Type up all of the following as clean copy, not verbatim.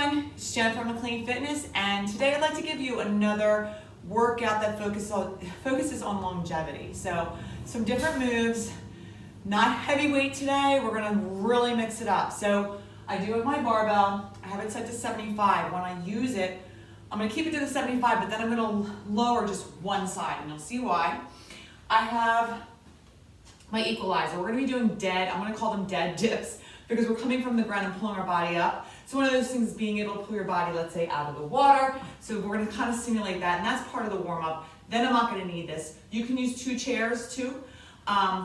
everyone, it's Jennifer from McLean Fitness, and today I'd like to give you another workout that focuses on longevity. So some different moves, not heavyweight today, we're gonna really mix it up. So I do have my barbell, I have it set to 75. When I use it, I'm gonna keep it to the 75, but then I'm gonna lower just one side, and you'll see why. I have my equalizer. We're gonna be doing I'm gonna call them dead dips, because we're coming from the ground and pulling our body up. So one of those things is being able to pull your body, let's say, out of the water. So we're gonna kind of simulate that, and that's part of the warm up. Then I'm not gonna need this. You can use 2 chairs too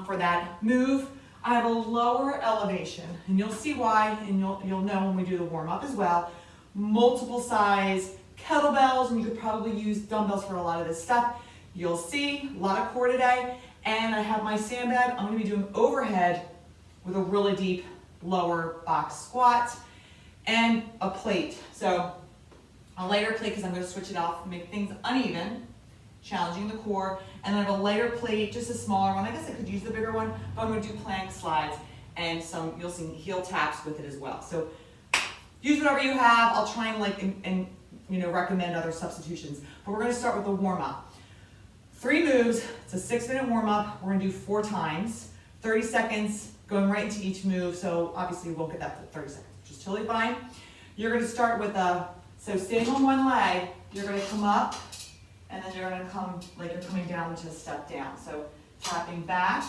for that move. I have a lower elevation, and you'll see why, and you'll know when we do the warm up as well. Multiple size kettlebells, and you could probably use dumbbells for a lot of this stuff. You'll see, a lot of core today. And I have my sandbag. I'm gonna be doing overhead with a really deep lower box squat and a plate. So a lighter plate, because I'm going to switch it off and make things uneven, challenging the core. And then I have a lighter plate, just a smaller one. I guess I could use the bigger one, but I'm going to do plank slides and you'll see heel taps with it as well. So use whatever you have. I'll try and recommend other substitutions. But we're going to start with the warm up. 3 moves. It's a 6-minute warm up. We're going to do 4 times, 30 seconds, going right into each move. So obviously you won't get that for 30 seconds. Just totally fine. You're going to start with so standing on one leg, you're going to come up, and then you're going to come like you're coming down to step down. So tapping back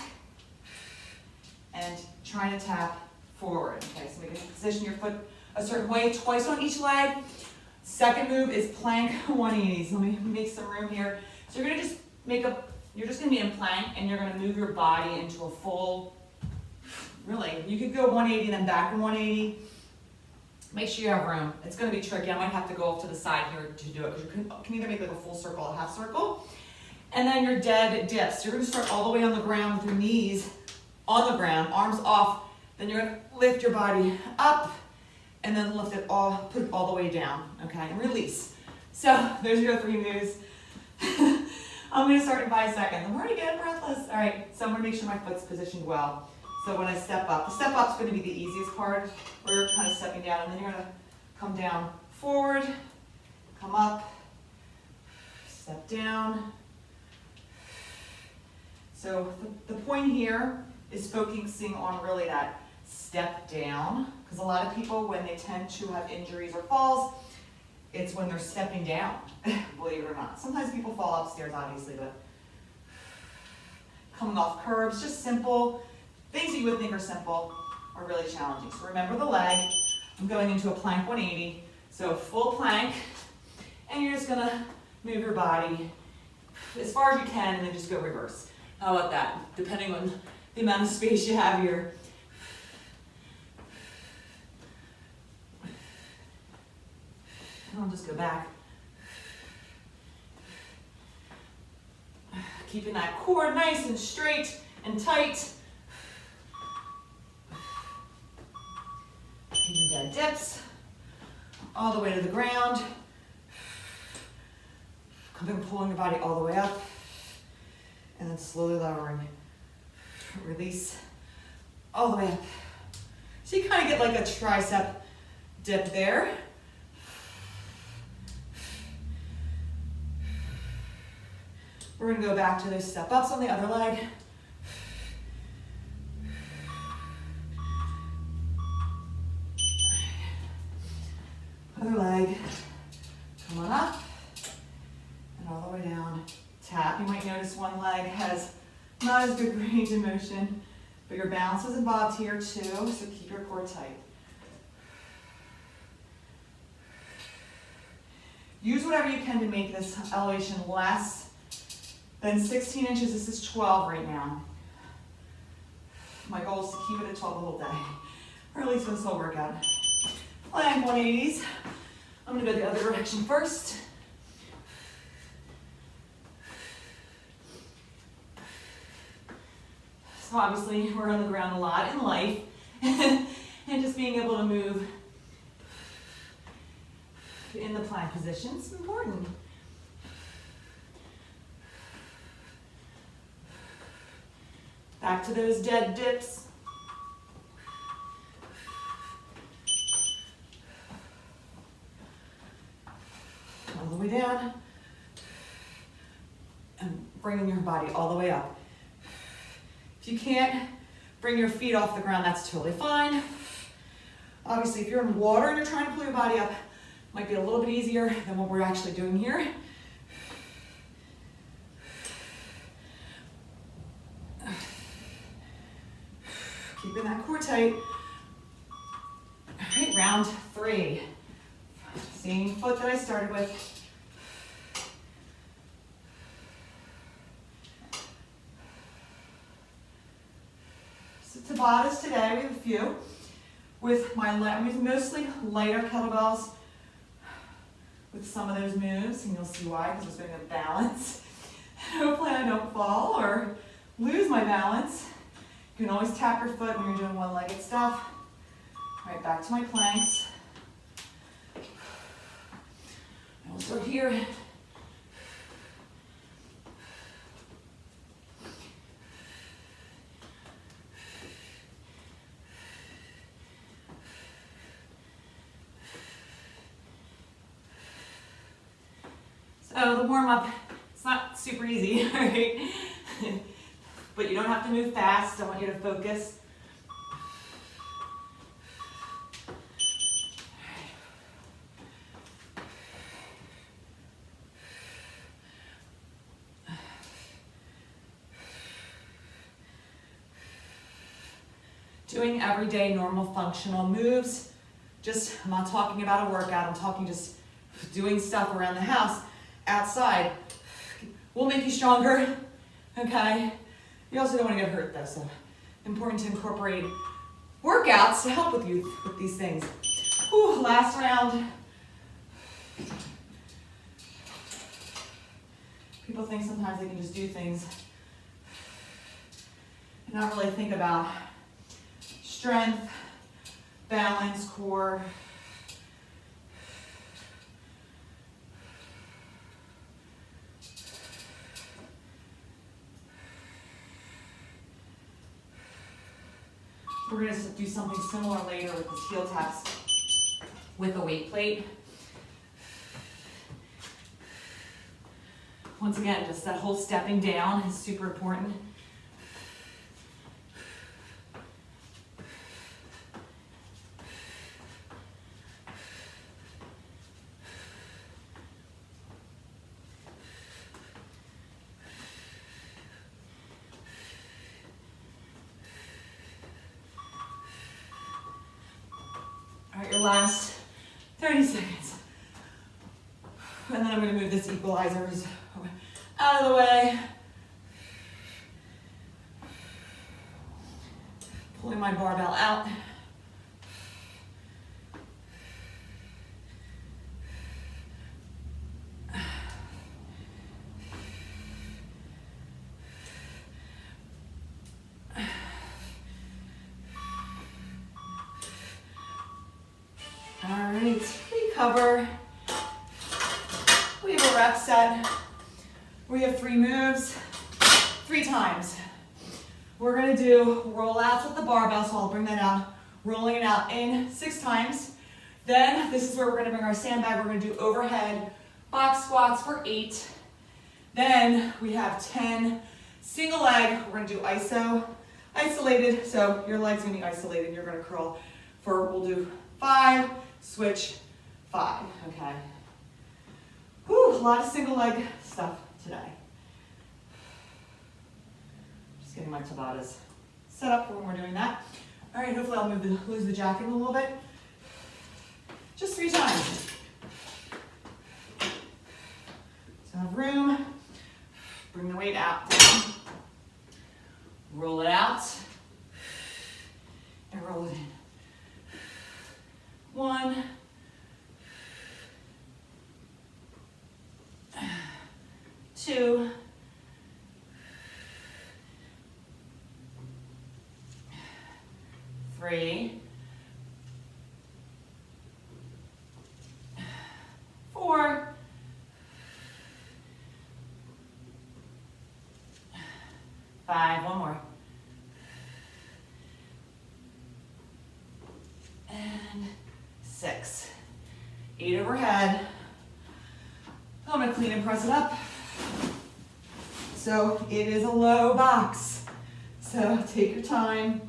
and trying to tap forward. Okay, so make a position your foot a certain way, twice on each leg. Second move is plank 180s. Let me make some room here. So you're going to just you're just going to be in plank, and you're going to move your body into a full, really, you could go 180 then back in 180. Make sure you have room. It's going to be tricky. I might have to go off to the side here to do it, because you can either make like a full circle or a half circle. And then your dead dips. You're going to start all the way on the ground with your knees on the ground, arms off. Then you're going to lift your body up and then lift it all, put it all the way down, okay, and release. So those are your 3 moves. I'm going to start in 5 seconds. I'm already getting breathless. All right, so I'm going to make sure my foot's positioned well. So when I step up, the step up's going to be the easiest part, where you're kind of stepping down, and then you're going to come down forward, come up, step down. So the point here is focusing on really that step down, because a lot of people, when they tend to have injuries or falls, it's when they're stepping down, believe it or not. Sometimes people fall upstairs, obviously, but coming off curbs, just simple. Things that you would think are simple are really challenging. So remember the leg. I'm going into a plank 180. So full plank, and you're just gonna move your body as far as you can, and then just go reverse. How about that? Depending on the amount of space you have here. And I'll just go back. Keeping that core nice and straight and tight. You do dead dips all the way to the ground. Pulling your body all the way up, and then slowly lowering. Release all the way up. So you kind of get like a tricep dip there. We're going to go back to those step ups on the other leg. Other leg, come on up, and all the way down, tap. You might notice one leg has not as good range of motion, but your balance is involved here too, so keep your core tight. Use whatever you can to make this elevation less than 16 inches. This is 12 right now. My goal is to keep it at 12 the whole day, or at least for this whole workout. Plank 180s. I'm going to go the other direction first. So obviously we're on the ground a lot in life, and just being able to move in the plank position is important. Back to those dead dips. down and bringing your body all the way up. If you can't bring your feet off the ground, that's totally fine. Obviously, if you're in water and you're trying to pull your body up, it might be a little bit easier than what we're actually doing here. Keeping that core tight. All right, round 3. Same foot that I started with. So Tabatas today, we have a few. With I'm using mostly lighter kettlebells with some of those moves, and you'll see why, because it's doing a balance. Hopefully I don't fall or lose my balance. You can always tap your foot when you're doing one-legged stuff. All right, back to my planks. And we'll start here. So the warm-up, it's not super easy, right? But you don't have to move fast. I want you to focus. Doing everyday normal functional moves. I'm not talking about a workout, I'm talking just doing stuff around the house, outside. Will make you stronger, okay? You also don't want to get hurt though, so important to incorporate workouts to help with you with these things. Whew, last round. People think sometimes they can just do things and not really think about strength, balance, core. We're going to do something similar later with the heel taps with a weight plate. Once again, just that whole stepping down is super important. Your last 30 seconds. And then I'm going to move this equalizers out of the way. Pulling my barbell out. All right, recover. We have a rep set. We have 3 moves, 3 times. We're gonna do rollouts with the barbell, so I'll bring that out, rolling it out in 6 times. Then this is where we're gonna bring our sandbag. We're gonna do overhead box squats for 8. Then we have 10 single leg. We're gonna do isolated. So your leg's gonna be isolated. You're gonna curl we'll do 5, switch, 5, okay. Whew, a lot of single leg stuff today. Just getting my Tabatas set up for when we're doing that. All right, hopefully I'll lose the jacket a little bit. Just 3 times. So have room, bring the weight out, down, roll it out, and roll it in. 1, 2, 3, 4, 5, one more. And 6. 8 overhead. I'm gonna clean and press it up. So it is a low box. So take your time.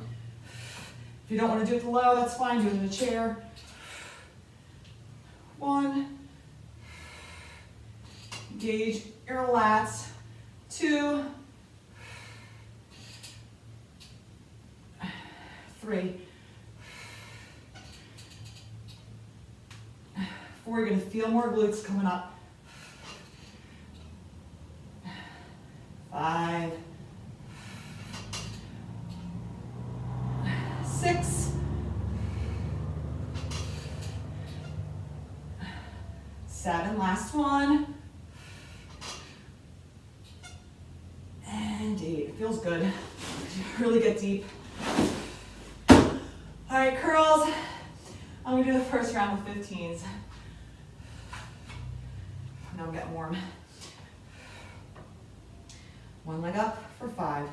If you don't want to do it the low, that's fine, do it in a chair. 1. Engage your lats. 2. 3. 4, you're going to feel more glutes coming up. 5. 6. 7, last one. And 8, it feels good. Really get deep. All right, curls. I'm gonna do the first round with 15s. Now I'm getting warm. 1 leg up for 5.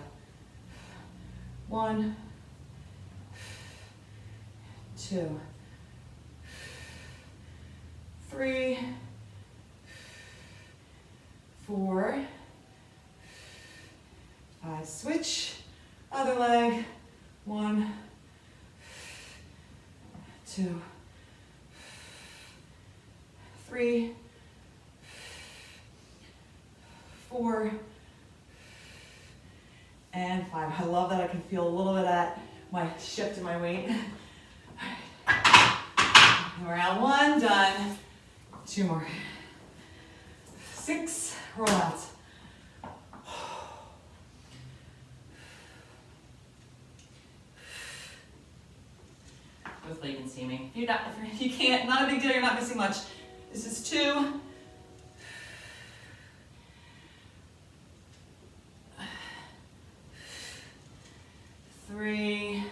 1, 2, 3, 4, 5. Switch. Other leg. 1, 2, 3, 4, and 5. I love that I can feel a little bit of that, my shift in my weight. Round 1, done. 2 more. 6, rollouts. Hopefully you can see me. If you can't, not a big deal, you're not missing much. This is 2. 3,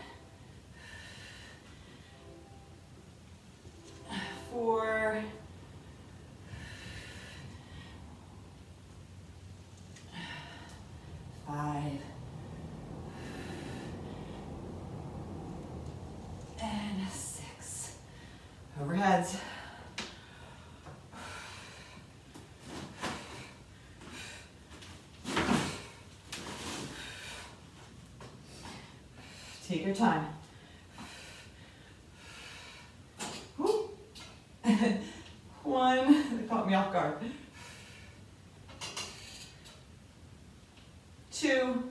4, 5, and 6. Overheads. Take your time. Woo. 1, they caught me off guard. 2,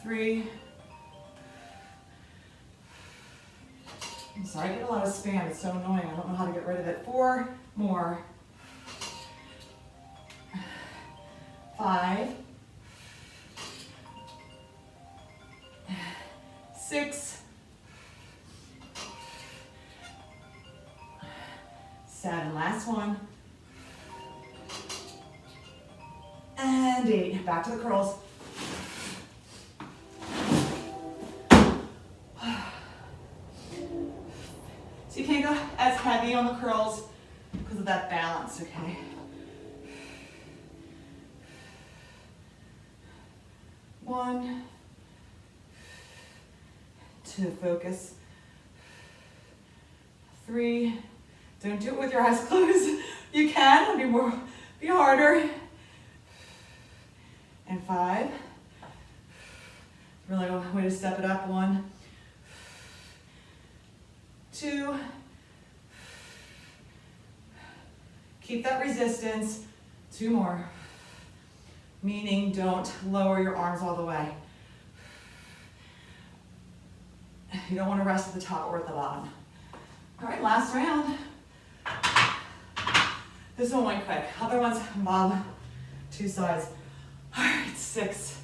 3. I'm sorry, I get a lot of spam. It's so annoying. I don't know how to get rid of it. 4 more. 5. 6, 7, last one, and 8. Back to the curls. So you can't go as heavy on the curls because of that balance, okay? 1, 2, focus. 3, don't do it with your eyes closed. You can, be harder. And 5, really a way to step it up. 1, 2, keep that resistance. 2 more, meaning don't lower your arms all the way. You don't want to rest at the top or at the bottom. All right, last round. This one went quick. Other ones, bob, 2 sides. All right, 6.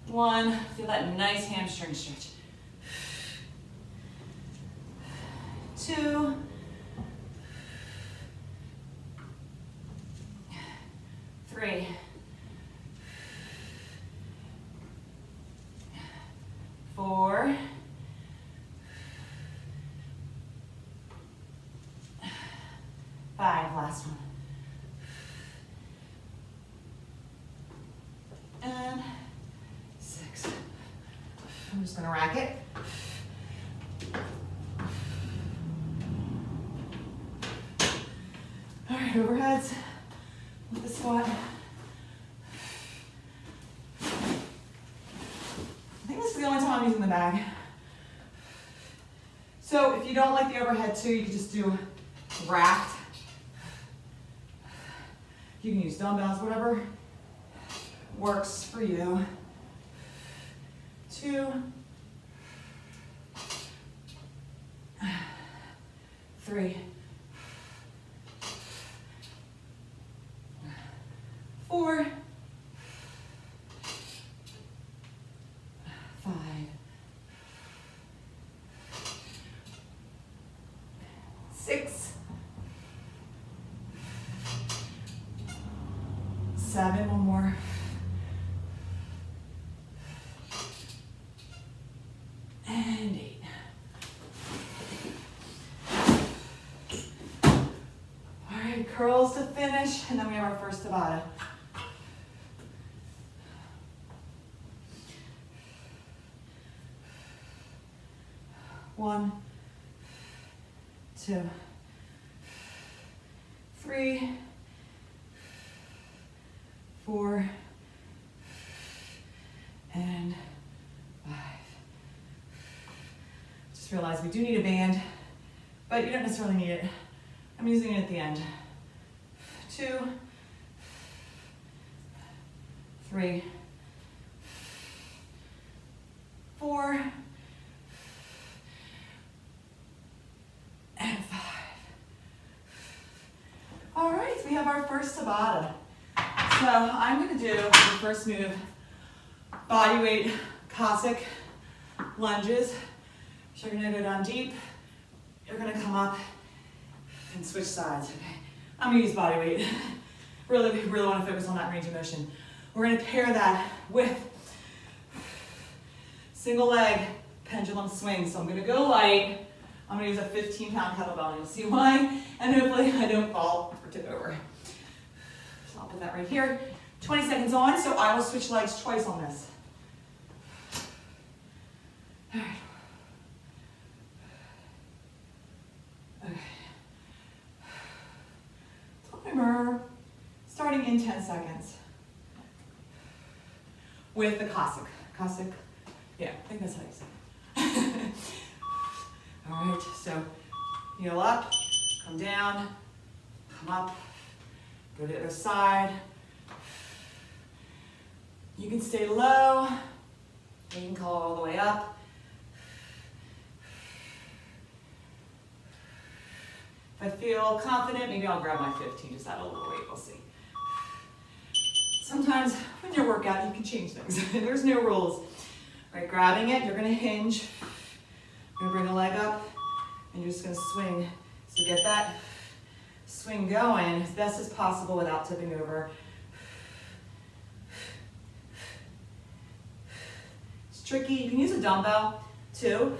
1, feel that nice hamstring stretch. 2, 3, 4, 5, last one. And 6. just gonna rack it. All right, overheads with the squat. I think this is the only time I'm using the bag. So if you don't like the overhead too, you can just do racked. You can use dumbbells, whatever works for you. 2, 3, 4, 5, 6, 7, one more. 8. All right, curls to finish, and then we have our first Tabata. One, 2, 3, 4, and 5. Just realized we do need a band, but you don't necessarily need it. I'm using it at the end. 2, 3, 4, and 5. All right, we have our first Tabata. So I'm going to do the first move, body weight Cossack lunges. So you're going to go down deep. You're going to come up and switch sides. Okay, I'm going to use body weight. Really want to focus on that range of motion. We're going to pair that with single leg pendulum swing. So I'm going to go light. I'm going to use a 15-pound kettlebell, and you'll see why. And hopefully I don't fall or tip over. So I'll put that right here. 20 seconds on, so I will switch legs twice on this. All right. Okay. Timer. Starting in 10 seconds. With the Cossack. Cossack? Yeah, I think that's how you say it. All right, so heel up, come down, come up, go to the other side. You can stay low, you can call all the way up. If I feel confident, maybe I'll grab my 15, just add a little weight, we'll see. Sometimes when you work out, you can change things. There's no rules. All right, grabbing it, you're gonna hinge. You're gonna bring a leg up, and you're just gonna swing. So get that swing going as best as possible without tipping over. It's tricky. You can use a dumbbell too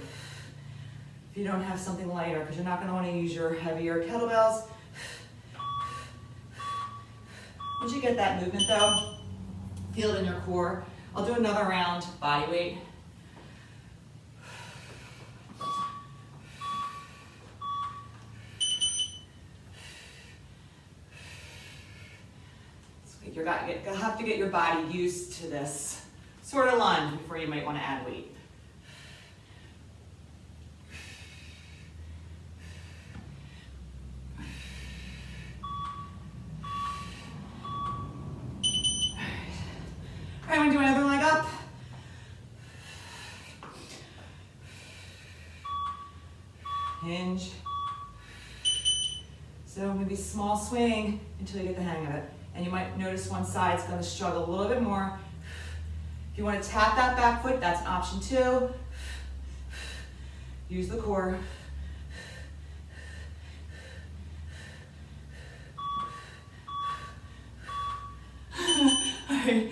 if you don't have something lighter, because you're not gonna wanna use your heavier kettlebells. Once you get that movement though, feel it in your core. I'll do another round body weight. You have to get your body used to this sort of lunge before you might want to add weight. All right, I'm going to do another leg up. Hinge. So maybe small swing until you get the hang of it. And you might notice one side's going to struggle a little bit more. If you want to tap that back foot, that's an option too. Use the core. All right.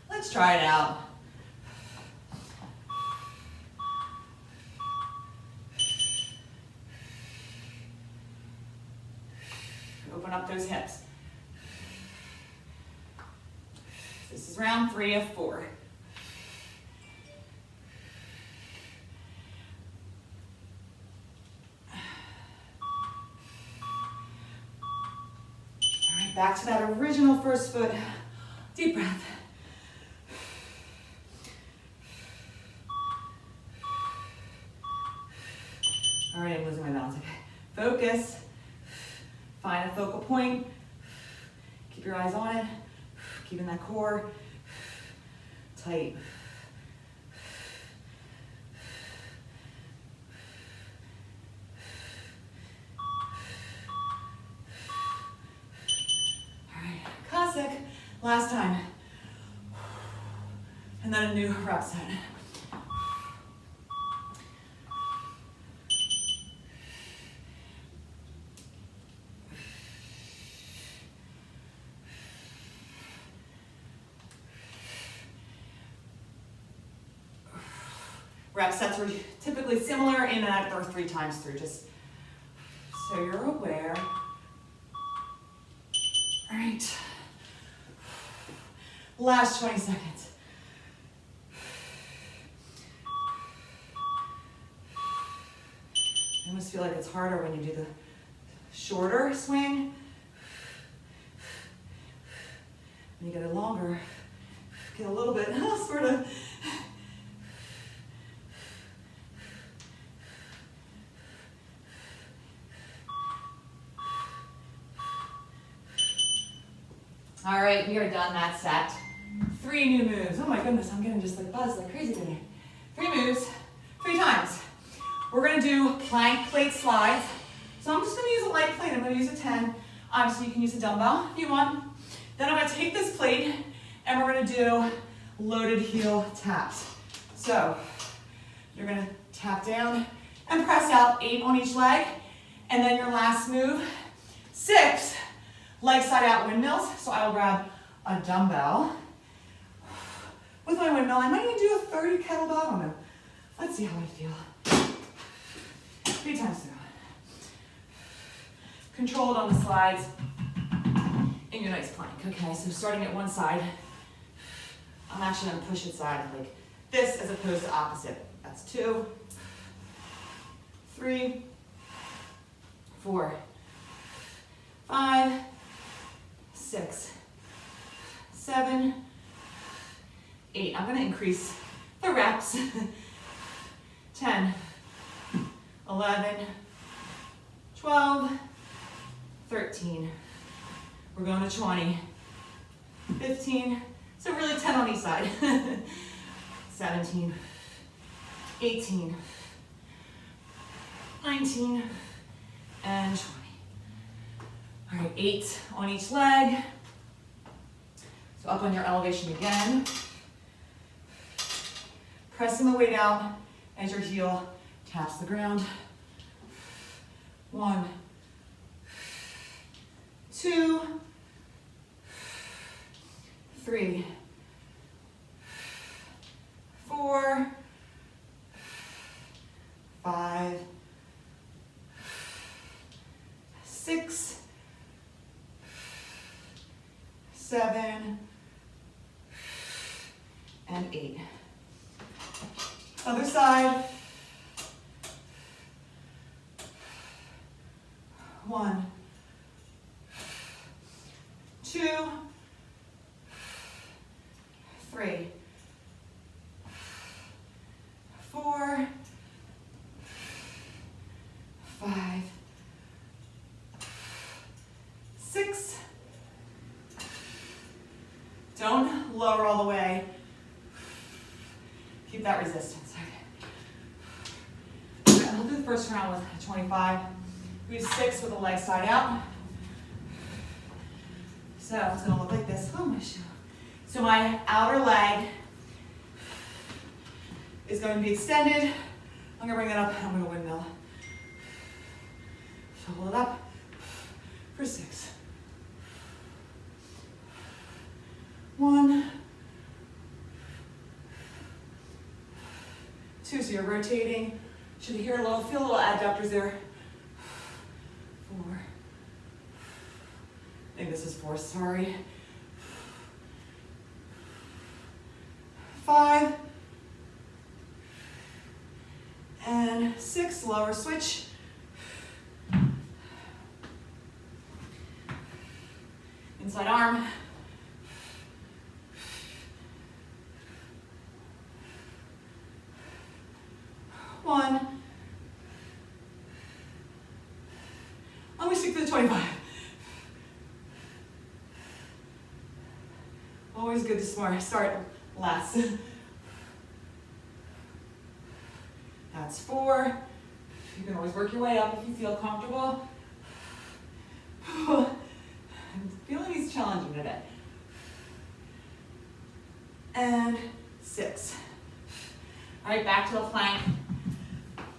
Let's try it out. Open up those hips. This is round 3 of 4. Back to that original first foot. Deep breath. All right, I'm losing my balance. Okay. Focus. Find a focal point. Keep your eyes on it. Keeping that core tight. All right, Cossack. Last time. And then a new rep set. Rep sets are typically similar in that or 3 times through, just so you're aware. All right. Last 20 seconds. I almost feel like it's harder when you do the shorter swing. When you get it longer, get a little bit sort of. All right, we are done that set. 3 new moves. Oh my goodness, I'm getting just like buzzed like crazy today. 3 moves, 3 times. We're gonna do plank plate slides. So I'm just gonna use a light plate. I'm gonna use a 10. Obviously you can use a dumbbell if you want. Then I'm gonna take this plate and we're gonna do loaded heel taps. So you're gonna tap down and press out 8 on each leg. And then your last move, 6. Leg side out windmills. So I will grab a dumbbell. With my windmill, I might even do a 30 kettlebell. I don't know. Let's see how I feel. 3 times through. Controlled on the slides in your nice plank. Okay, so starting at one side, I'm actually gonna push it side like this as opposed to opposite. That's 2, 3, 4, 5, 6, 7, 8. I'm gonna increase the reps. 10, 11, 12, 13. We're going to 20, 15. So really 10 on each side. 17, 18, 19, and 20. All right, 8 on each leg. So up on your elevation again. Pressing the weight out as your heel taps the ground. 1, 2, 3, 4, 5, 6, 7, and 8. Other side. 1, 2, 3, 4, 5, 6. Don't lower all the way. Keep that resistance. Okay. I'll do the first round with 25. We do 6 with the leg side out. So it's gonna look like this. Oh, my shoe. So my outer leg is going to be extended. I'm gonna bring it up and I'm gonna windmill. So hold it up for 6. 1, 2, so you're rotating. Should you hear a little, feel a little adductors there. 4. I think this is 4, sorry. 5. And 6, lower switch. Inside arm. One. Let me stick to the 25. Always good to start less. That's 4. You can always work your way up if you feel comfortable. I'm feeling these challenging today. And 6. All right, back to a plank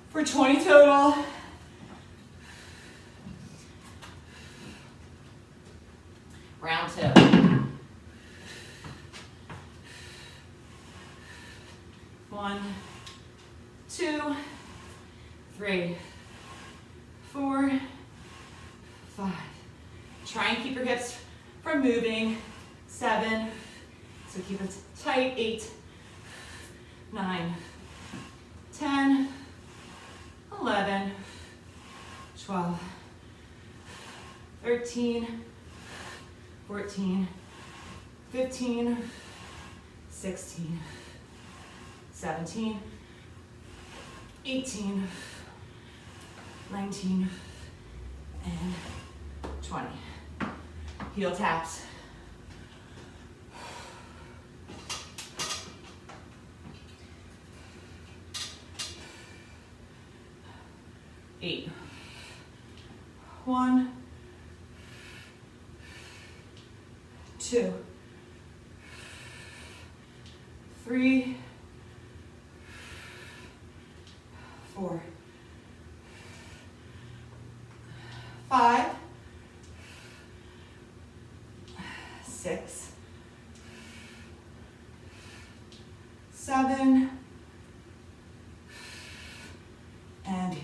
for 20 total. Round 2. 1, 2, 3, 4, 5. Try and keep your hips from moving. 7. So keep it tight. 8, 9, 10, 11, 12, 13, 14, 15, 16, 17, 18, 19, and 20. Heel taps. Eight. 1, 2, 3, 4, 5, 6, 7, and 8.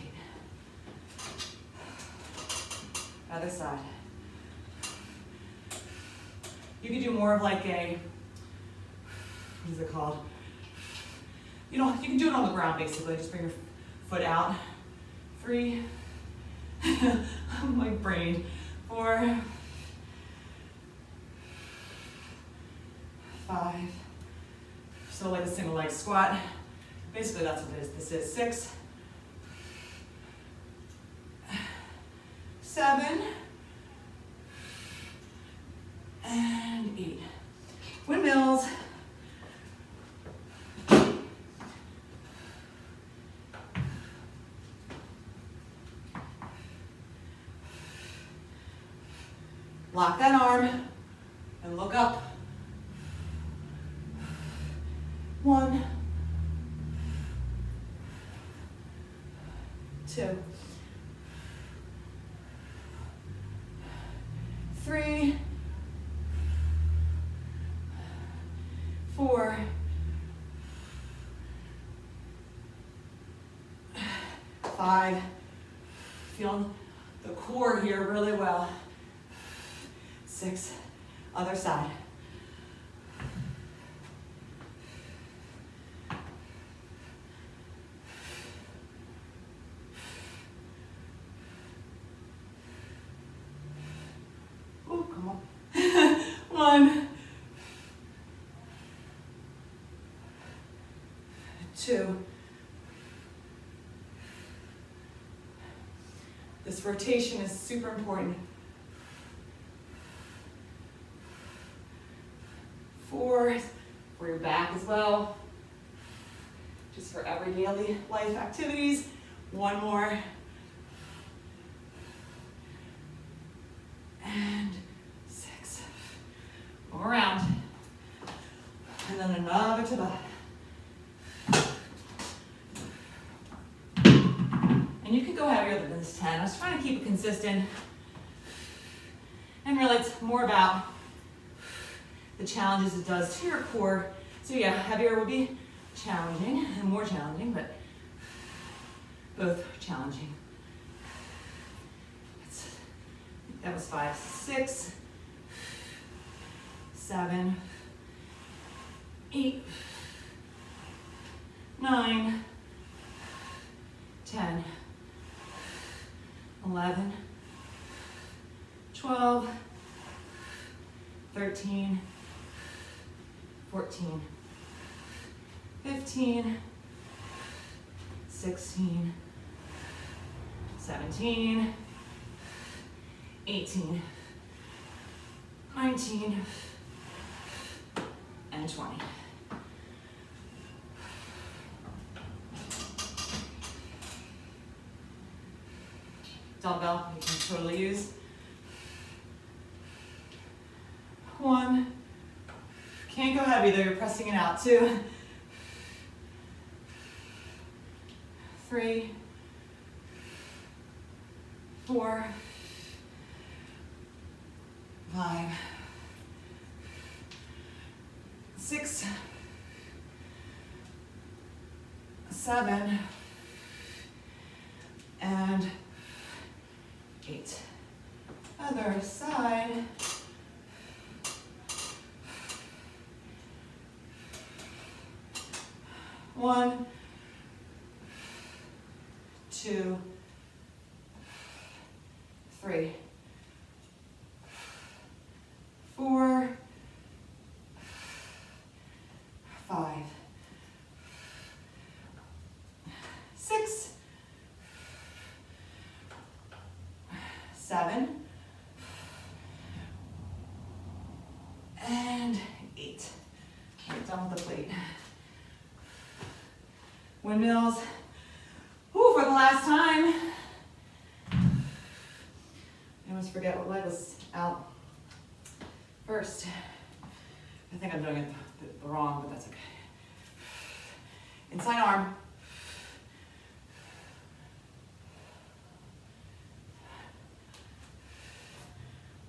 Other side. You could do more of like a, what is it called? You know, you can do it on the ground basically. Just bring your foot out. 3, my brain. 4, 5. So like a single leg squat. Basically that's what it is. This is 6, 7, and 8. Windmills. Lock that arm and look up. 1, 2, 3, 4, 5. Feel the core here really well. 6. Other side. Oh, come on. 1, 2. This rotation is super important. 4, for your back as well. Just for everyday life activities. 1 more. And 6. Go around. And then another Tabata. And you can go heavier than this 10. I was trying to keep it consistent. And really it's more about the challenges it does to your core. So yeah, heavier would be challenging and more challenging, but both challenging. That was 5, 6, 7, 8, 9, 10, 11, 12, 13, 14, 15, 16, 17, 18, 19, and 20. Dumbbell, you can totally use. 1, can't go heavy though, you're pressing it out. 2, 3, 4, 5, 6, 7, and 8. Other side. 1, 2, 3, 4, 5, 6, 7, and 8. Right, done with the plate. Windmills. Whew, for the last time. I almost forget what leg was out first. I think I'm doing it wrong, but that's okay. Inside arm.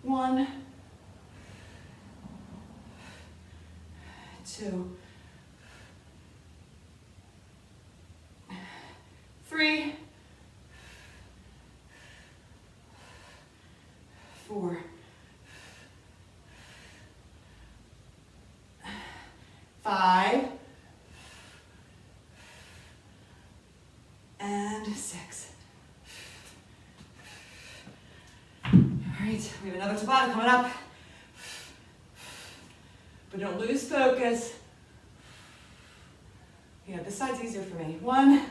One, 2, 3, 4, 5, and 6. All right, we have another Tabata coming up. But don't lose focus. Yeah, this side's easier for me. 1,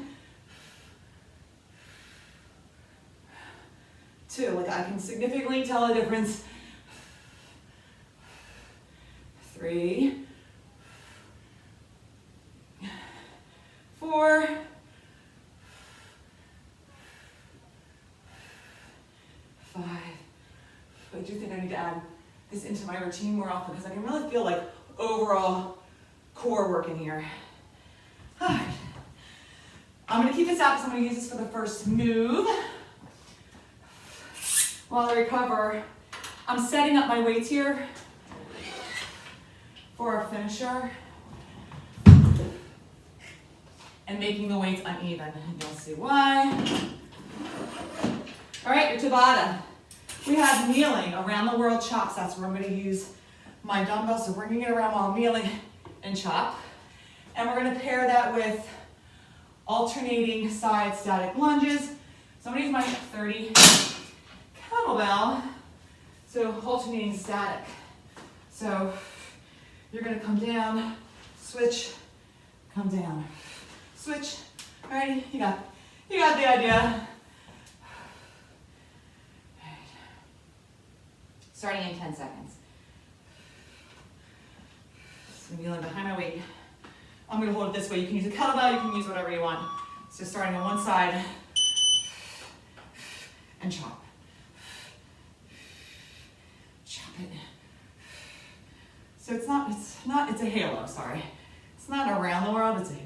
2, like I can significantly tell a difference. 3, 4, 5. But I do think I need to add this into my routine more often because I can really feel like overall core work in here. All right. I'm going to keep this out because I'm going to use this for the first move. While I recover, I'm setting up my weights here for a finisher and making the weights uneven. And you'll see why. All right, your Tabata. We have kneeling around the world chops. That's where I'm going to use my dumbbell. So bringing it around while I'm kneeling and chop. And we're going to pair that with alternating side static lunges. So I'm going to use my 30 kettlebell. So alternating static. So you're going to come down, switch, come down, switch. All right, you got the idea. Starting in 10 seconds. So I'm kneeling behind my weight. I'm going to hold it this way. You can use a kettlebell, you can use whatever you want. So starting on one side and chop. Chop it. So it's a halo, sorry. It's not around the world, it's a halo.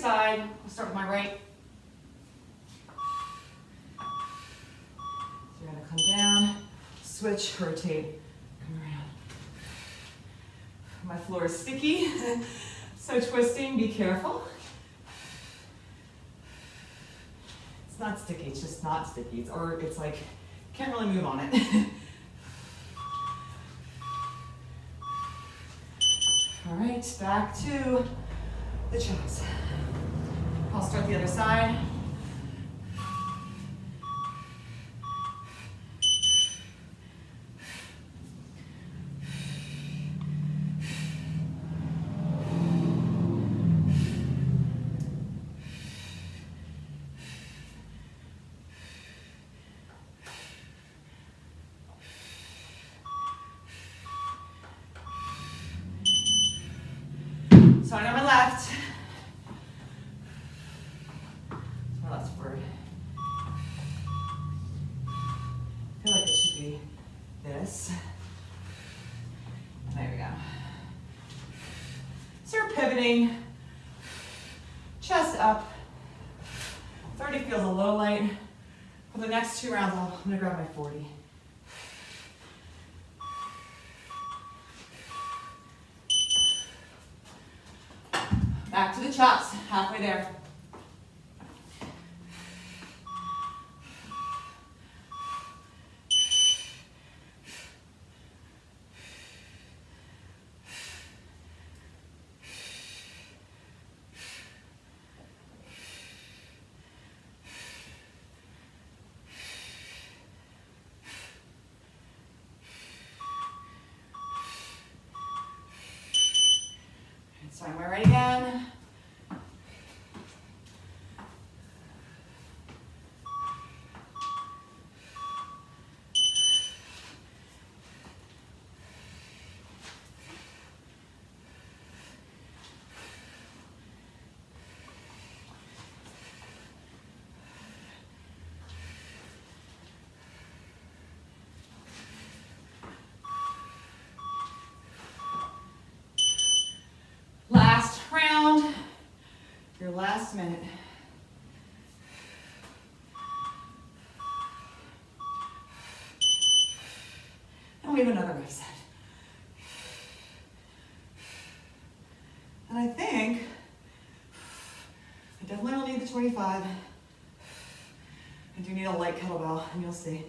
Side. We'll start with my right. So you're going to come down, switch, rotate, come around. My floor is sticky, so twisting, be careful. It's not sticky, it's just not sticky. It's like, can't really move on it. All right, back to the chest. I'll start the other side. Starting on my left. My left's forward. I feel like it should be this. There we go. Start pivoting. Chest up. 30 feels a little light. For the next 2 rounds, I'm gonna grab my 40. Back to the chops, halfway there. So when we're ready again. Last round, your last minute. And we have another rep set. And I think I definitely don't need the 25. I do need a light kettlebell, and you'll see.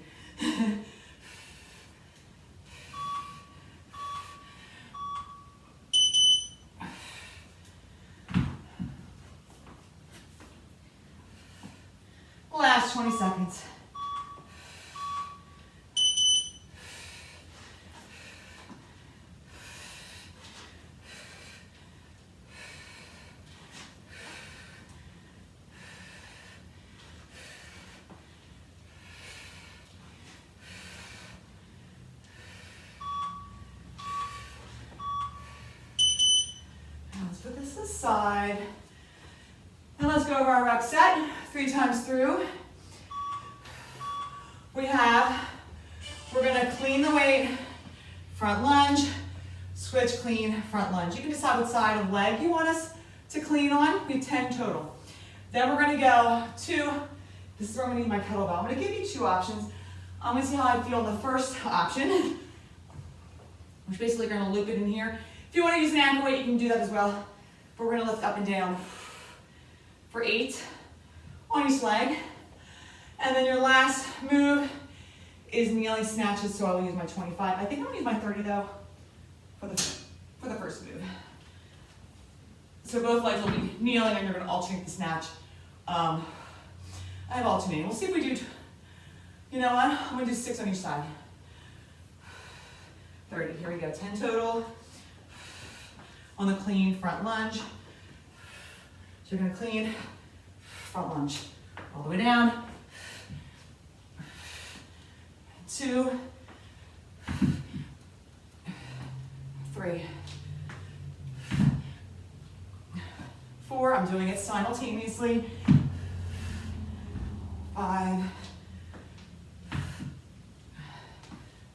Last 20 seconds. Now let's put this aside. And let's go over our rep set 3 times through. We're gonna clean the weight, front lunge, switch, clean, front lunge. You can decide what side of leg you want us to clean on. We have 10 total. Then we're gonna go to, this is where I'm gonna need my kettlebell. I'm gonna give you 2 options. I'm gonna see how I feel in the first option, which basically you're gonna loop it in here. If you wanna use an ankle weight, you can do that as well. But we're gonna lift up and down for 8 on each leg. And then your last move is kneeling snatches, so I will use my 25. I think I'm gonna use my 30 though for the first move. So both legs will be kneeling and you're gonna alternate the snatch. I have alternating. We'll see if we do, you know what? I'm gonna do 6 on each side. 30, here we go, 10 total. On the clean front lunge. So you're gonna clean front lunge all the way down. 2, 3, 4. I'm doing it simultaneously. 5,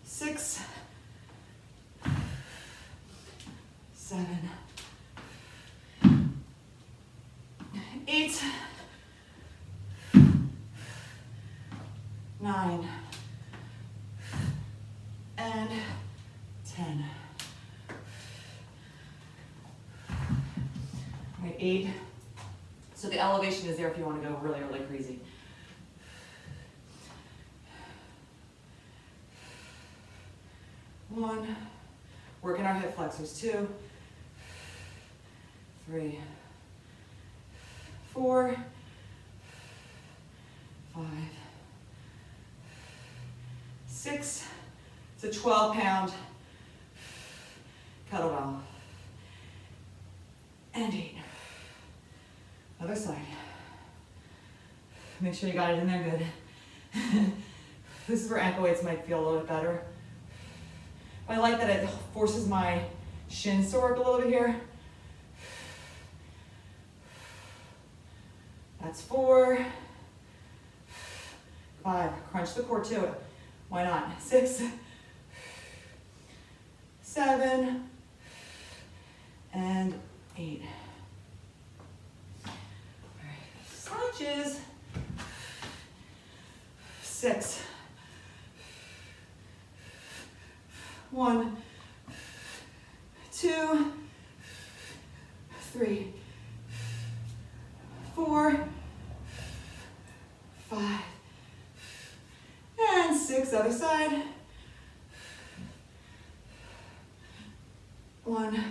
6, 7, 8, 9, and 10. All right, 8. So the elevation is there if you want to go really, really crazy. 1. Working our hip flexors. 2. 3, 4, 5, 6. It's a 12-pound kettlebell. And 8. Other side. Make sure you got it in there good. This is where ankle weights might feel a little bit better. I like that it forces my shins to work a little bit here. That's 4, 5, crunch the core to it. Why not? 6, 7, and 8. All right, snatches. 6, 1, 2, 3, 4, 5, and 6. Other side. 1,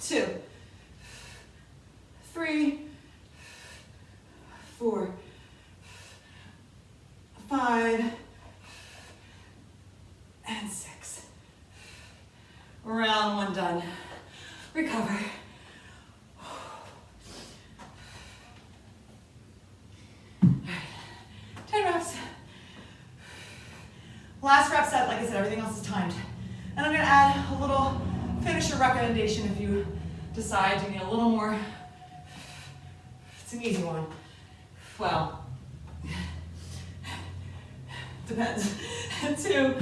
2, 3, 4, 5, and 6. Round 1 done. Recover. All right, 10 reps. Last rep set, like I said, everything else is timed. And I'm gonna add a little finisher recommendation if you decide you need a little more. It's an easy one. Well, depends. 2,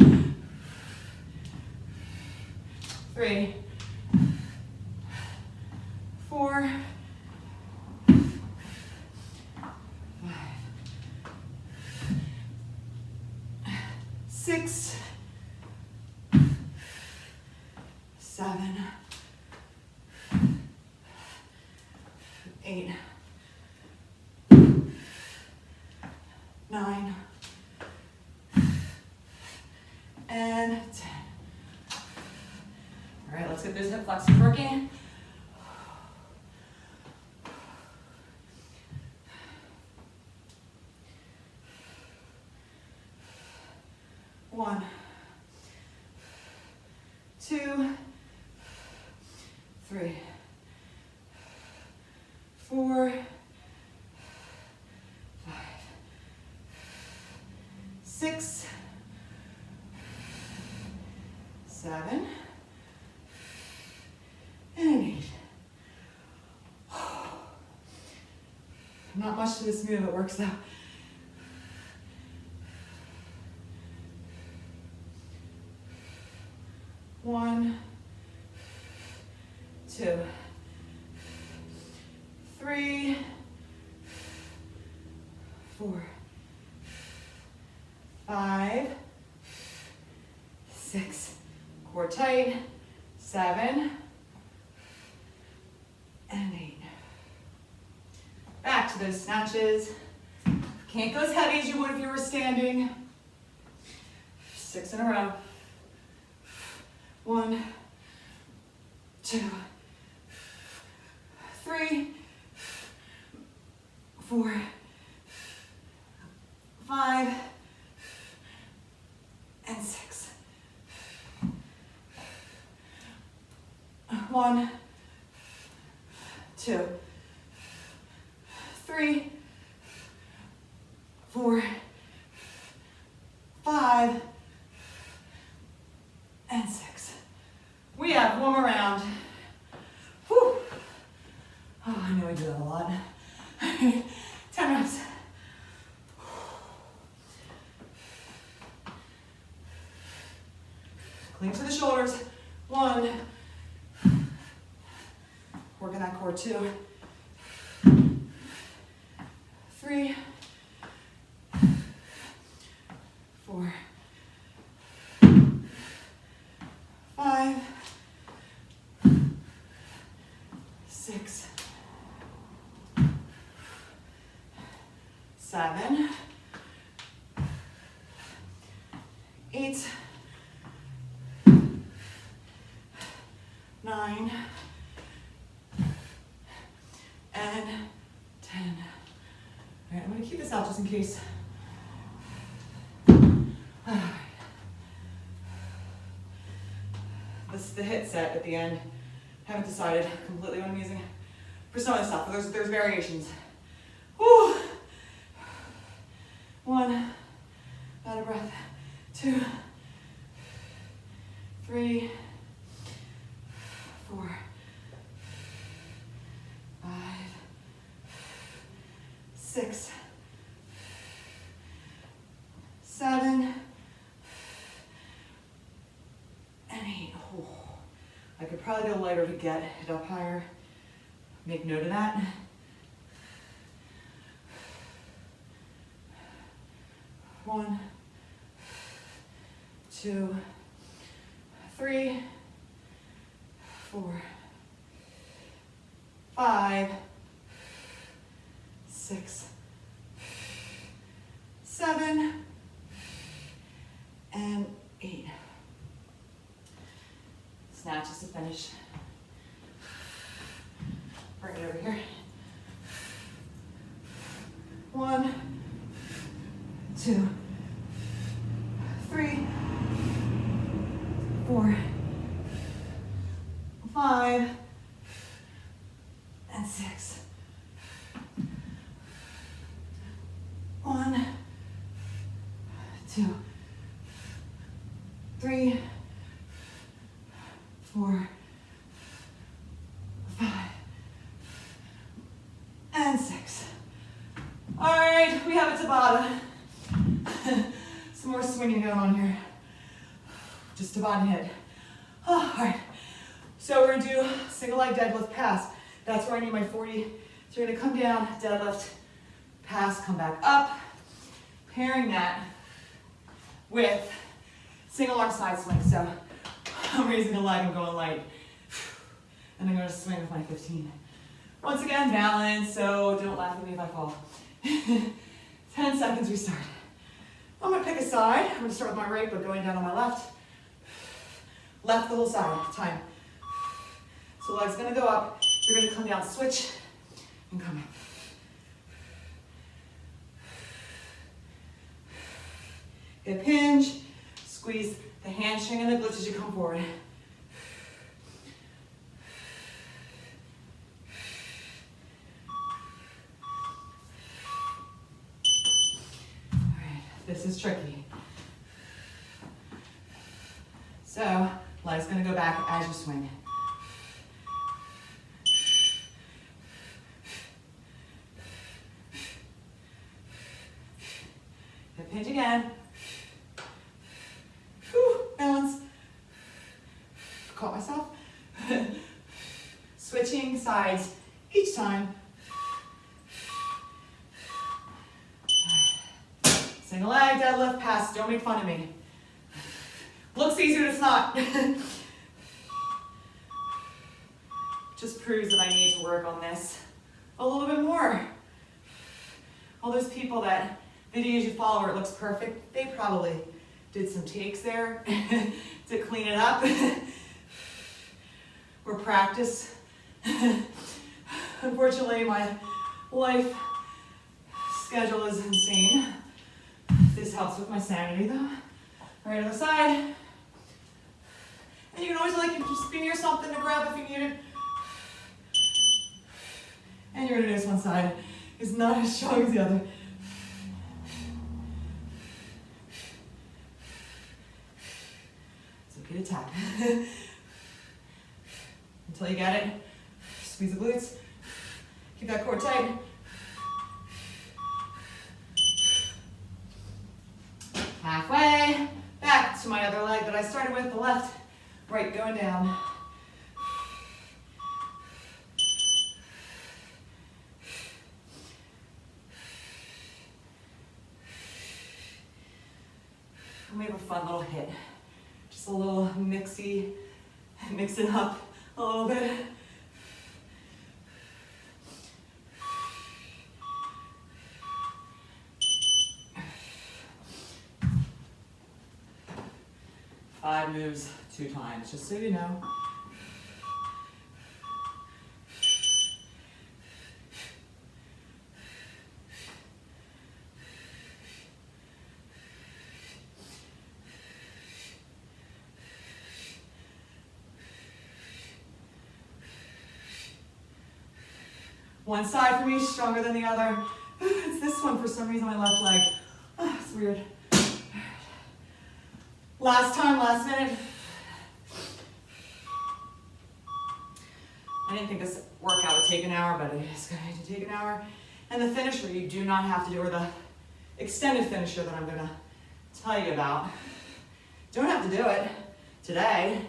3, 4, 5, 6, 7, 8, 9, and 10. All right, let's get those hip flexors working. One, 2, 3, 4, 5, 6, 7, and 8. Not much to this move, it works out. One, 2, 3, 4, 5, 6, core tight, 7, and 8. Back to those snatches. Can't go as heavy as you would if you were standing. 6 in a row. 1, 2, 3, 4, 5, and 6. 1, 2, 3, 4, 5, and 6. We have one more round. Whew. Oh, I know we do that a lot. 10 reps. Clean to the shoulders. 1. Working that core. 2. 3. 4. 5. 6. 7. 8. 9. and 10. All right, I'm gonna keep this out just in case. This is the HIIT set at the end. Haven't decided completely what I'm using for some of the stuff, but there's variations. Woo! 1, out of breath. 2, 3, 4, 5, 6, 7, and 8. Oh, I could probably go lighter to get it up higher. Make note of that. 1, 2, 3, 4, 5, 6, 7, and 8. Snatches to finish. Bring it over here. 1, 2, 3, 4, 5, and 6. 1, 2, 3, 4, 5, and 6. All right, we have a Tabata. Some more swinging going on here. Just Tabata and HIIT. Oh, all right, so we're gonna do single leg deadlift pass. That's where I need my 40. So you're gonna come down, deadlift, pass, come back up. Pairing that with single arm side swing. So I'm raising a leg and going light. And I'm gonna swing with my 15. Once again, balance, so don't laugh at me if I fall. 10 seconds, restart. I'm gonna pick a side. I'm gonna start with my right, but going down on my left. Left the whole side, time. So leg's gonna go up. You're gonna come down, switch, and come up. Hip hinge, squeeze the hamstring and the glutes as you come forward. All right, this is tricky. So, leg's gonna go back as you swing. Hip hinge again. Whew, balance. Caught myself. Switching sides each time. Single leg, deadlift, pass. Don't make fun of me. Looks easier, it's not. Just proves that I need to work on this a little bit more. All those people that videos you follow where it looks perfect, they probably did some takes there to clean it up or practice. Unfortunately, my life schedule is insane. This helps with my sanity though. All right, other side. And you can always like just be near something to grab if you need it. And you're gonna notice one side is not as strong as the other. It's okay to tap. Until you get it. Squeeze the glutes. Keep that core tight. Halfway. Back to my other leg that I started with, the left. Right, going down. And we have a fun little hit. Just a little mixy, mix it up a little bit. Five moves 2 times, just so you know. One side for me is stronger than the other. It's this one for some reason, my left leg. It's weird. Last time, last minute. I didn't think this workout would take an hour, but it is going to take an hour. And the finisher, you do not have to do, or the extended finisher that I'm going to tell you about. Don't have to do it today.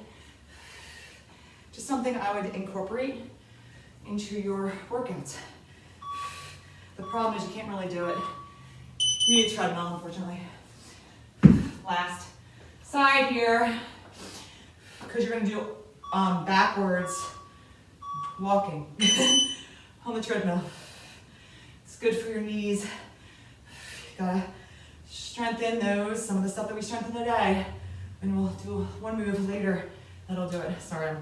Just something I would incorporate into your workouts. The problem is you can't really do it. You need a treadmill, unfortunately. Last side here, because you're going to do backwards walking on the treadmill. It's good for your knees. You gotta strengthen those, some of the stuff that we strengthened today. And we'll do one move later that'll do it. Sorry, I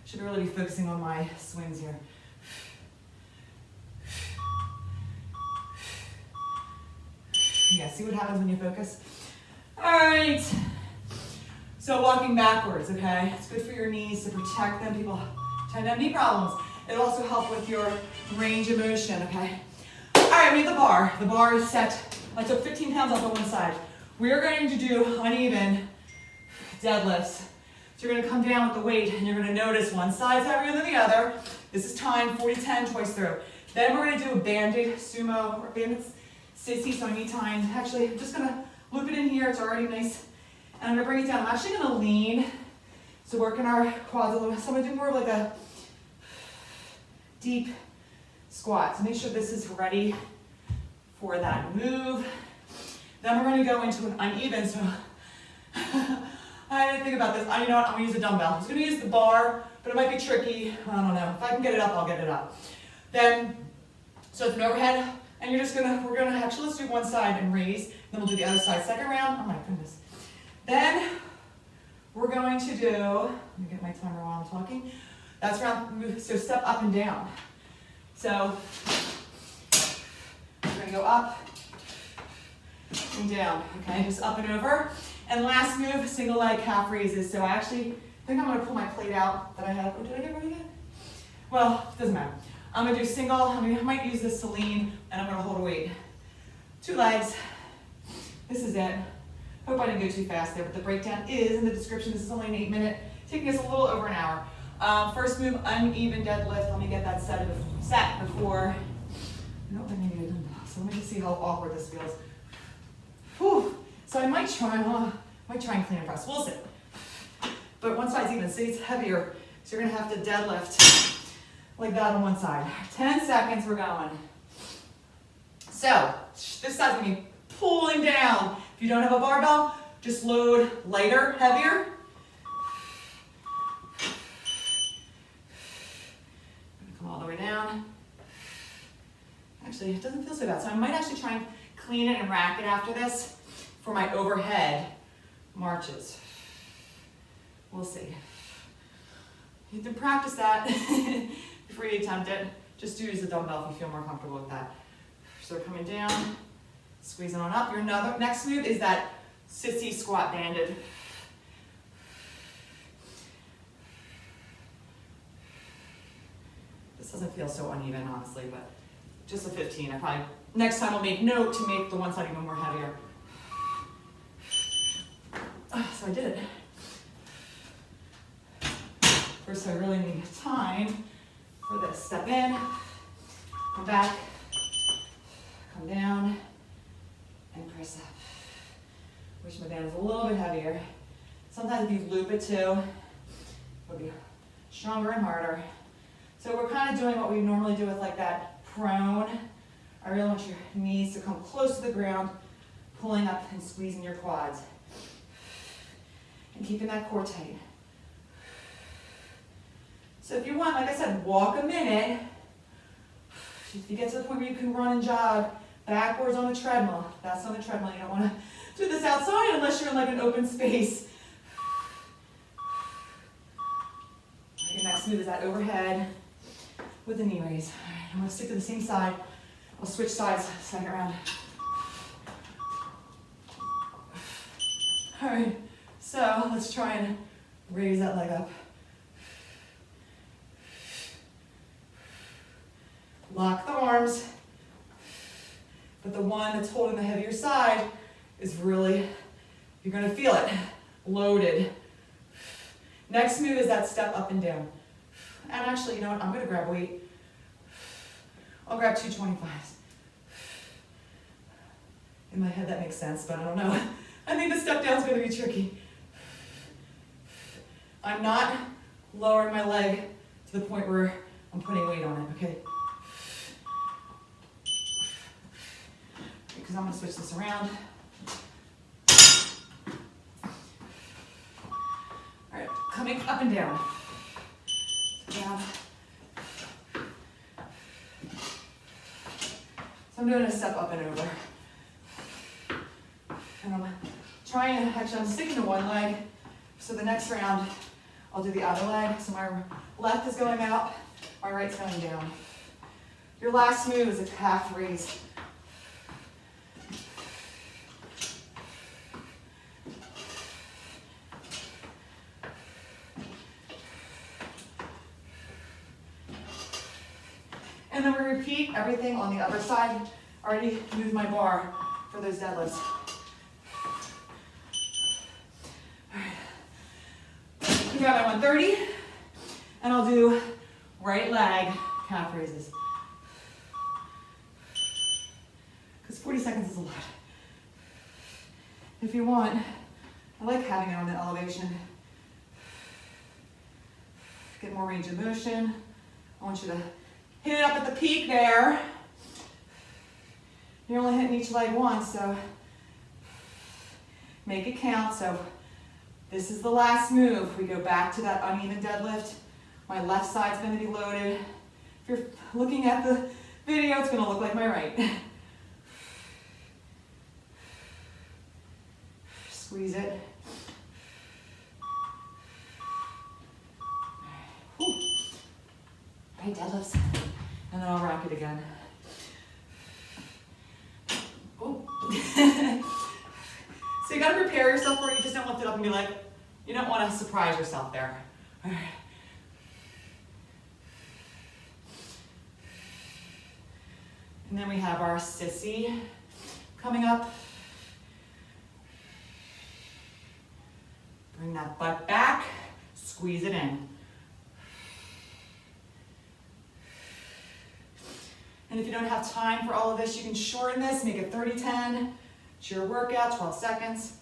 should really be focusing on my swings here. Yeah, see what happens when you focus? All right. So walking backwards, okay? It's good for your knees to protect them. People tend to have knee problems. It'll also help with your range of motion, okay? All right, we have the bar. The bar is set. I took 15 pounds off on one side. We are going to do uneven deadlifts. So you're going to come down with the weight, and you're going to notice one side's heavier than the other. This is time, 40-10, twice through. Then we're going to do a banded sumo or banded sissy, so I need time. Actually, I'm just going to loop it in here. It's already nice. And I'm going to bring it down. I'm actually going to lean. So working our quads a little bit. So I'm going to do more of like a deep squat. So make sure this is ready for that move. Then we're going to go into an uneven. So I didn't think about this. You know what? I'm going to use a dumbbell. I'm just going to use the bar, but it might be tricky. I don't know. If I can get it up, I'll get it up. Then, so it's an overhead, and you're just going to, we're going to actually, let's do one side and raise. Then we'll do the other side. Second round. Oh my goodness. Then we're going to do, let me get my timer while I'm talking. That's round, move, so step up and down. So we're going to go up and down, okay, just up and over. And last move, single leg calf raises. So I actually think I'm going to pull my plate out that I have. Oh, did I get rid of it? Well, it doesn't matter. I'm going to do single, I might use this to lean, and I'm going to hold a weight. 2 legs. This is it. Hope I didn't go too fast there, but the breakdown is in the description. This is only an 8-minute, taking us a little over an hour. First move, uneven deadlift. Let me get that set before. I don't think I need a dumbbell, so let me just see how awkward this feels. Whew. So I might try and clean and press. We'll see. But one side's even, see, it's heavier, so you're gonna have to deadlift like that on one side. 10 seconds, we're going. So this side's gonna be pulling down. If you don't have a barbell, just load lighter, heavier. Come all the way down. Actually, it doesn't feel so bad. So I might actually try and clean it and rack it after this for my overhead marches. We'll see. You can practice that before you attempt it. Just use the dumbbell if you feel more comfortable with that. So we're coming down, squeezing on up. Your next move is that sissy squat banded. This doesn't feel so uneven, honestly, but just a 15. I probably, next time I'll make note to make the one side even more heavier. So I did it. First, I really need time for this. Step in, come back, come down, and press up. Wish my band was a little bit heavier. Sometimes if you loop it too, it'll be stronger and harder. So we're kind of doing what we normally do with like that prone. I really want your knees to come close to the ground, pulling up and squeezing your quads. And keeping that core tight. So if you want, like I said, walk a minute. If you get to the point where you can run and jog backwards on the treadmill, that's on the treadmill. You don't want to do this outside unless you're in like an open space. Your next move is that overhead with the knee raise. All right, I'm going to stick to the same side. I'll switch sides second round. All right. So let's try and raise that leg up. Lock the arms. But the one that's holding the heavier side is really, you're gonna feel it, loaded. Next move is that step up and down. And actually, you know what, I'm gonna grab weight. I'll grab 225s. In my head that makes sense, but I don't know. I think the step down is gonna be tricky. I'm not lowering my leg to the point where I'm putting weight on it, okay? Because I'm gonna switch this around. All right, coming up and down. Down. So I'm doing a step up and over. And I'm trying, actually I'm sticking to one leg. So the next round, I'll do the other leg. So my left is going out, my right's going down. Your last move is a calf raise. And then we repeat everything on the other side. I already moved my bar for those deadlifts. All right. I got my 130, and I'll do right leg calf raises. Because 40 seconds is a lot. If you want, I like having it on the elevation. Get more range of motion. I want you to hit it up at the peak there. You're only hitting each leg once, so make it count. So this is the last move. We go back to that uneven deadlift. My left side's going to be loaded. If you're looking at the video, it's going to look like my right. Squeeze it. Whew. Right, deadlifts. And then I'll rock it again. Oh. So you gotta prepare yourself for it. You just don't lift it up and be like, you don't want to surprise yourself there. All right. And then we have our Sissy coming up. Bring that butt back, squeeze it in. And if you don't have time for all of this, you can shorten this, make it 30-10. It's your workout, 12 seconds.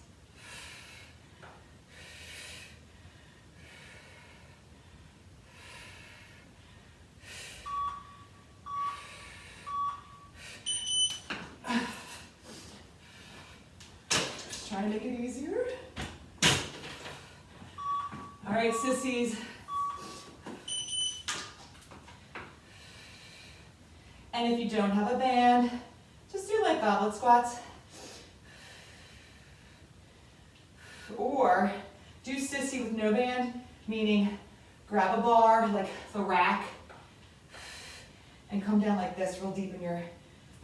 Just trying to make it easier. All right, sissies. And if you don't have a band, just do like goblet squats. Or do Sissy with no band, meaning grab a bar, like the rack, and come down like this real deep in you're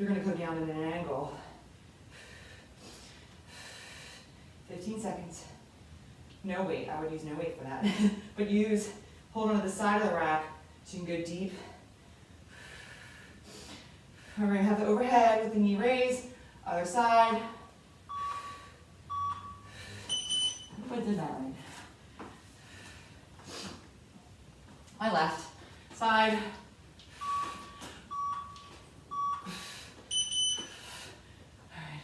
gonna go down in an angle. 15 seconds. No weight, I would use no weight for that. But hold on to the side of the rack so you can go deep. We're going to have the overhead with the knee raise, other side. I hope I did that right. My left side. All right.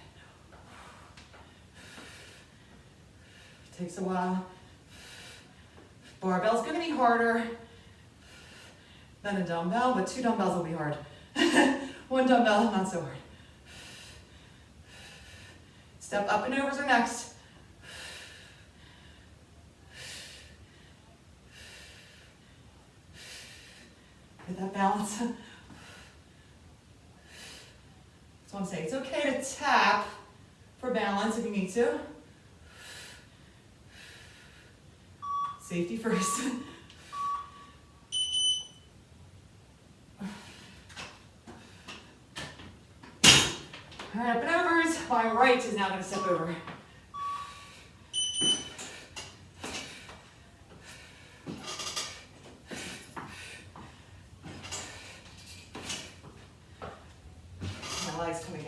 Takes a while. Barbell's going to be harder than a dumbbell, but 2 dumbbells will be hard. 1 dumbbell, not so hard. Step up and overs are next. Get that balance. That's what I'm saying. It's okay to tap for balance if you need to. Safety first. All right, up and overs. My right is now going to step over.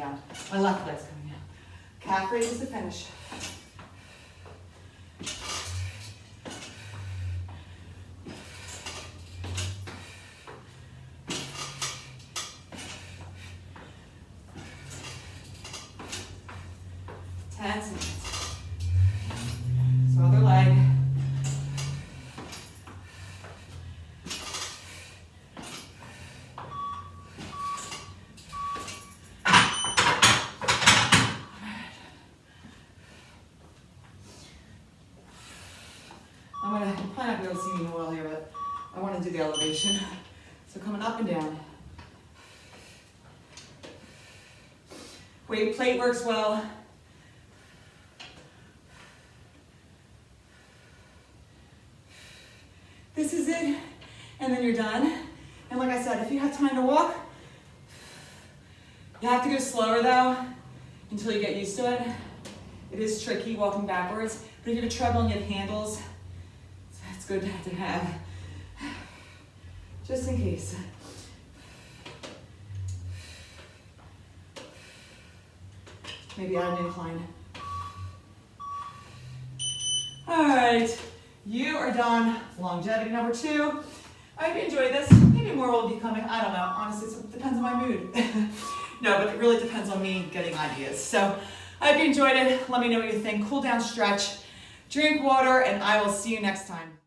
down. My left leg's coming down. Calf raises to finish. So other leg. You're probably not going to be able to see me well here, but I want to do the elevation. So coming up and down. Weight plate works well. This is it, and then you're done. And like I said, if you have time to walk, you have to go slower though, until you get used to it. It is tricky walking backwards, but if you have a treadmill and you have handles, it's good to have, just in case. Maybe add an incline. All right, you are done. Longevity number 2. I hope you enjoyed this. Maybe more will be coming. I don't know. Honestly, it depends on my mood. No, but it really depends on me getting ideas. So I hope you enjoyed it. Let me know what you think. Cool down, stretch, drink water, and I will see you next time.